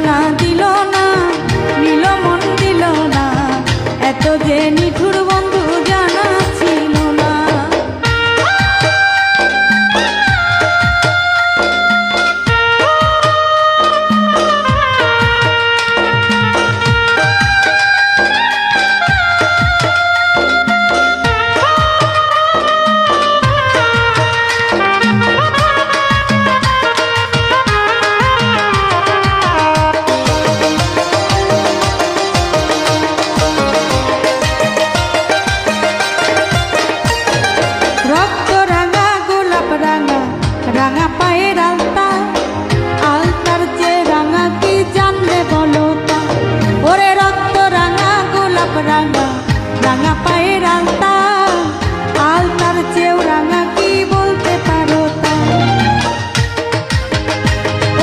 না দিল না, নিল মন দিল না, এত যে নিঠুর বন্ধু জানা ছিল না। রাঙা পায়ের আলতা, আলতার যে রাঙা কি জানলে বলো তা। ওরে রক্ত রাঙা গোলাপ রাঙা, রাঙা পায়ের আলতা, আলতার চেয়েও রাঙা কি বলতে পারো তা।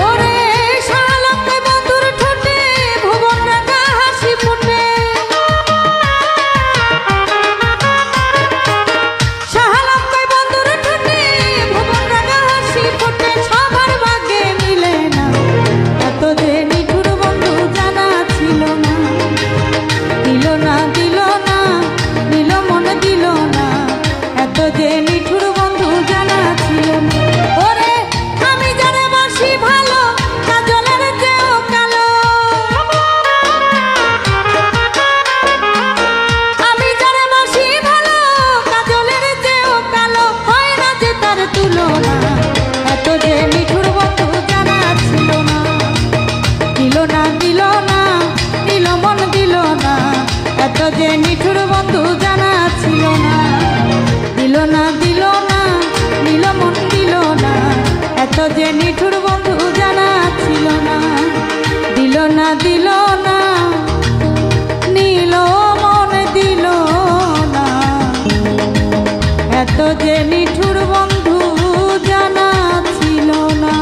ওরে শালকে বন্ধুর ঠোঁটে ভুবন রাঙা হাসি ফুটে, যে নিঠুর বন্ধু জানা ছিল না। ওরে আমি যারে বাসি ভালো, কাজলের চেয়েও কালো, আমি যারে বাসি ভালো, কাজলের চেয়েও কালো, হয় না যে তার তুলনা, এত যে নিঠুর বন্ধু জানা ছিল না। দিল না দিল না, দিল মন দিল না, এত যে নিঠুর বন্ধু জানা ছিল না। দিল না দিল না, দিল মন দিল না, এত যে নিঠুর বন্ধু জানা ছিল না। দিল না দিল না, নীল মন দিল না, এত যে নিঠুর বন্ধু জানা ছিল না।